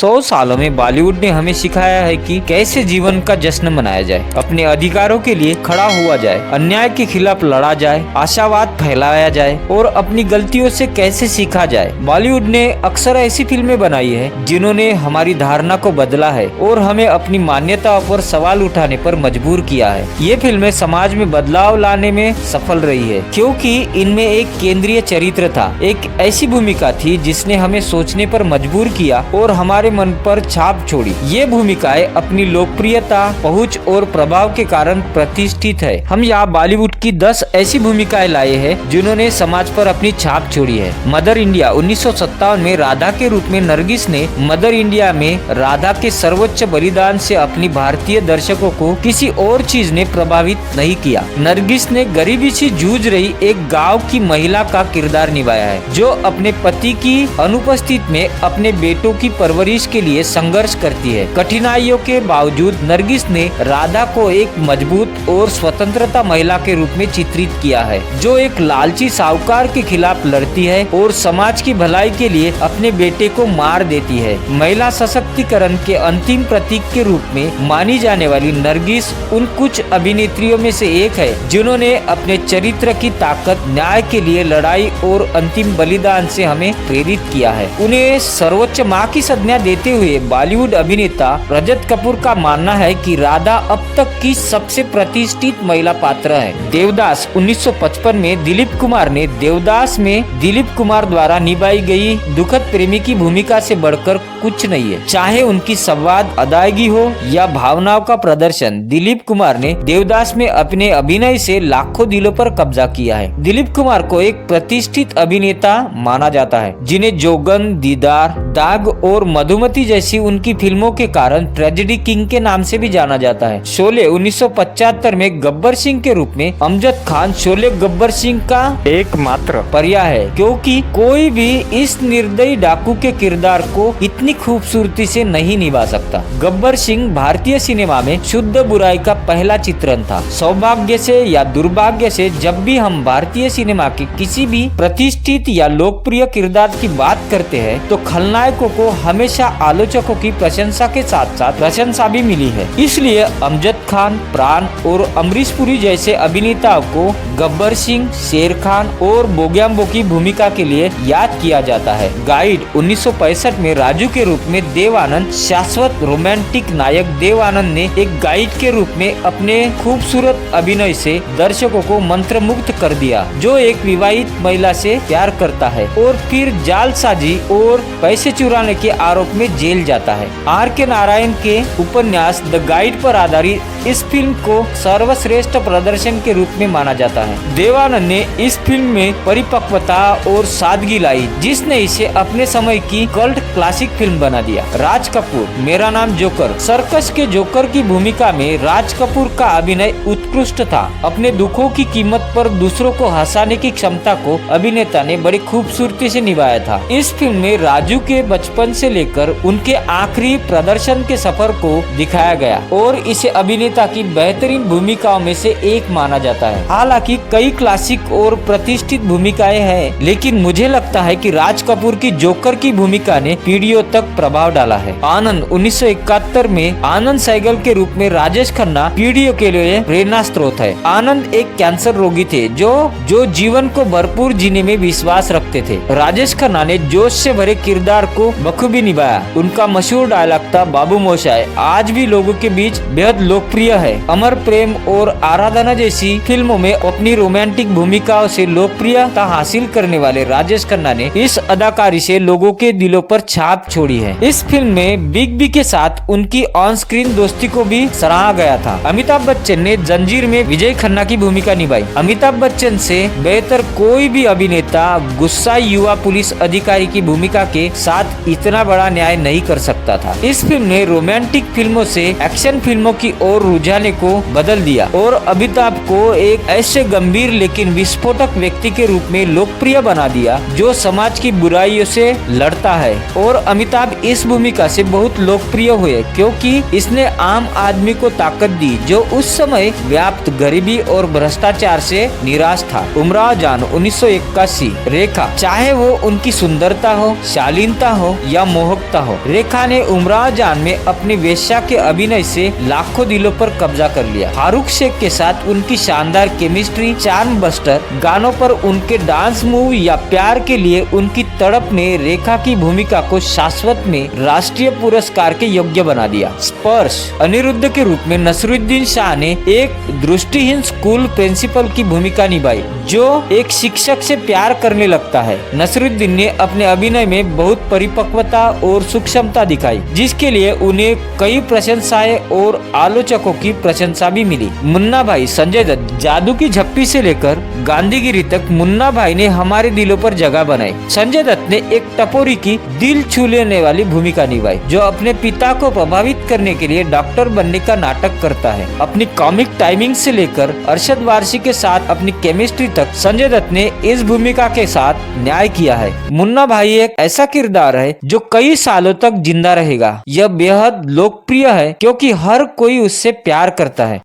100 सालों में बॉलीवुड ने हमें सिखाया है कि कैसे जीवन का जश्न मनाया जाए, अपने अधिकारों के लिए खड़ा हुआ जाए, अन्याय के खिलाफ लड़ा जाए, आशावाद फैलाया जाए और अपनी गलतियों से कैसे सीखा जाए। बॉलीवुड ने अक्सर ऐसी फिल्में बनाई है जिन्होंने हमारी धारणा को बदला है और हमें अपनी मान्यताओं पर सवाल उठाने पर मजबूर किया है। ये फिल्में समाज में बदलाव लाने में सफल रही है क्योंकि इनमें एक केंद्रीय चरित्र था, एक ऐसी भूमिका थी जिसने हमें सोचने पर मजबूर किया और हमारे मन पर छाप छोड़ी। ये भूमिकाएं अपनी लोकप्रियता, पहुंच और प्रभाव के कारण प्रतिष्ठित है। हम यहाँ बॉलीवुड की 10 ऐसी भूमिकाएं लाए हैं जिन्होंने समाज पर अपनी छाप छोड़ी है। मदर इंडिया 1957 में राधा के रूप में नरगिस ने मदर इंडिया में राधा के सर्वोच्च बलिदान से अपनी भारतीय दर्शकों को किसी और चीज ने प्रभावित नहीं किया। नरगिस ने गरीबी से जूझ रही एक गांव की महिला का किरदार निभाया है जो अपने पति की अनुपस्थित में अपने बेटों की परवरिश के लिए संघर्ष करती है। कठिनाइयों के बावजूद नरगिस ने राधा को एक मजबूत और स्वतंत्रता महिला के रूप में चित्रित किया है जो एक लालची साहूकार के खिलाफ लड़ती है और समाज की भलाई के लिए अपने बेटे को मार देती है। महिला सशक्तिकरण के अंतिम प्रतीक के रूप में मानी जाने वाली नरगिस उन कुछ अभिनेत्रियों में से एक है जिन्होंने अपने चरित्र की ताकत, न्याय के लिए लड़ाई और अंतिम बलिदान से हमें प्रेरित किया है। उन्हें सर्वोच्च मां की संज्ञा देते हुए बॉलीवुड अभिनेता रजत कपूर का मानना है कि राधा अब तक की सबसे प्रतिष्ठित महिला पात्र है। देवदास 1955 में दिलीप कुमार ने देवदास में दिलीप कुमार द्वारा निभाई गई दुखद प्रेमी की भूमिका से बढ़कर कुछ नहीं है। चाहे उनकी संवाद अदायगी हो या भावनाओं का प्रदर्शन, दिलीप कुमार ने देवदास में अपने अभिनय से लाखों दिलों पर कब्जा किया है। दिलीप कुमार को एक प्रतिष्ठित अभिनेता माना जाता है जिन्हें जोगन, दीदार, दाग और मधुमती जैसी उनकी फिल्मों के कारण ट्रेजेडी किंग के नाम से भी जाना जाता है। शोले 1975 में गब्बर सिंह के रूप में अमजद खान शोले गब्बर सिंह का एकमात्र पर्याय है क्योंकि कोई भी इस निर्दयी डाकू के किरदार को इतनी खूबसूरती से नहीं निभा सकता। गब्बर सिंह भारतीय सिनेमा में शुद्ध बुराई का पहला चित्रण था। सौभाग्य से या दुर्भाग्य से जब भी हम भारतीय सिनेमा के किसी भी प्रतिष्ठित या लोकप्रिय किरदार की बात करते हैं तो खलनायकों को हमेशा आलोचकों की प्रशंसा के साथ साथ प्रशंसा भी मिली है। इसलिए अमजद खान, प्राण और अमरीश पुरी जैसे अभिनेताओं को गब्बर सिंह, शेर खान और बोग्याम्बो की भूमिका के लिए याद किया जाता है। गाइड 1965 में राजू के रूप में देव आनंद, शाश्वत रोमांटिक नायक देव आनंद ने एक गाइड के रूप में अपने खूबसूरत अभिनय से दर्शकों को मंत्रमुग्ध कर दिया जो एक विवाहित महिला से प्यार करता है और फिर जालसाजी और पैसे चुराने के आरोप में जेल जाता है। R.K. नारायण के उपन्यास द गाइड पर आधारित इस फिल्म को सर्वश्रेष्ठ प्रदर्शन के रूप में माना जाता है। देवानंद ने इस फिल्म में परिपक्वता और सादगी लाई जिसने इसे अपने समय की कल्ट क्लासिक फिल्म बना दिया। राज कपूर, मेरा नाम जोकर, सर्कस के जोकर की भूमिका में राज कपूर का अभिनय उत्कृष्ट था। अपने दुखों की कीमत पर दूसरों को हंसाने की क्षमता को अभिनेता ने बड़ी खूबसूरती से निभाया था। इस फिल्म में राजू के बचपन से लेकर उनके आखिरी प्रदर्शन के सफर को दिखाया गया और इसे अभिनेता की बेहतरीन भूमिकाओं में से एक माना जाता है। हालांकि कई क्लासिक और प्रतिष्ठित भूमिकाएं हैं लेकिन मुझे लगता है कि राज कपूर की जोकर की भूमिका ने पीढ़ियों तक प्रभाव डाला है। आनंद 1971 में आनंद सहगल के रूप में राजेश खन्ना पीढ़ियों के लिए प्रेरणा स्रोत है। आनंद एक कैंसर रोगी थे जो जीवन को भरपूर जीने में विश्वास रखते थे। राजेश खन्ना ने जोश से भरे किरदार को बखूबी निभाया। उनका मशहूर डायलॉग था बाबू मोशाय आज भी लोगों के बीच बेहद लोकप्रिय है। अमर प्रेम और आराधना जैसी फिल्मों में अपनी रोमांटिक भूमिकाओं से लोकप्रियता हासिल करने वाले राजेश खन्ना ने इस अदाकारी से लोगों के दिलों पर छाप छोड़ी है। इस फिल्म में बिग बी के साथ उनकी ऑन स्क्रीन दोस्ती को भी सराहा गया था। अमिताभ बच्चन ने जंजीर में विजय खन्ना की भूमिका निभाई। अमिताभ बच्चन से बेहतर कोई भी अभिनेता गुस्साई युवा पुलिस अधिकारी की भूमिका के साथ इतना बड़ा न्याय नहीं कर सकता था। इस फिल्म ने रोमांटिक फिल्मों से एक्शन फिल्मों की ओर रुझाने को बदल दिया और अमिताभ को एक ऐसे गंभीर लेकिन विस्फोटक व्यक्ति के रूप में लोकप्रिय बना दिया जो समाज की बुराइयों से लड़ता है। और अमिताभ इस भूमिका से बहुत लोकप्रिय हुए क्योंकि इसने आम आदमी को ताकत दी जो उस समय व्याप्त गरीबी और भ्रष्टाचार से निराश था। उमराव जान 1981। रेखा, चाहे वो उनकी सुंदरता हो, शालीनता हो या मोहकता हो, रेखा ने उमराव जान में अपनी वेश्या के अभिनय से लाखों दिलों पर कब्जा कर लिया। फारूक शेख के साथ उनकी शानदार केमिस्ट्री, चार्म बस्टर गानों पर उनके डांस मूव या प्यार के लिए उनकी तड़प ने रेखा की भूमिका को शाश्वत में राष्ट्रीय पुरस्कार के योग्य बना दिया। स्पर्श, अनिरुद्ध के रूप में नसरुद्दीन शाह ने एक दृष्टिहीन स्कूल प्रिंसिपल की भूमिका निभाई जो एक शिक्षक से प्यार करने लगता है। नसरुद्दीन ने अपने अभिनय में बहुत परिपक्वता और सूक्ष्मता दिखाई जिसके लिए उन्हें कई प्रशंसाएं और आलोचकों की प्रशंसा भी मिली। मुन्ना भाई, संजय दत्त, जादू की झप्पी से लेकर गांधीगिरी तक मुन्ना भाई ने हमारे दिलों पर जगह बनाई। संजय दत्त ने एक टपोरी की दिल छू लेने वाली भूमिका निभाई जो अपने पिता को प्रभावित करने के लिए डॉक्टर बनने का नाटक करता है। अपनी कॉमिक टाइमिंग से लेकर अरशद वारसी के साथ अपनी केमिस्ट्री तक संजय दत्त ने इस भूमिका के साथ न्याय किया है। मुन्ना भाई एक ऐसा किरदार है जो कई सालों तक जिंदा रहेगा। यह बेहद लोकप्रिय है क्योंकि हर कोई उससे प्यार करता है।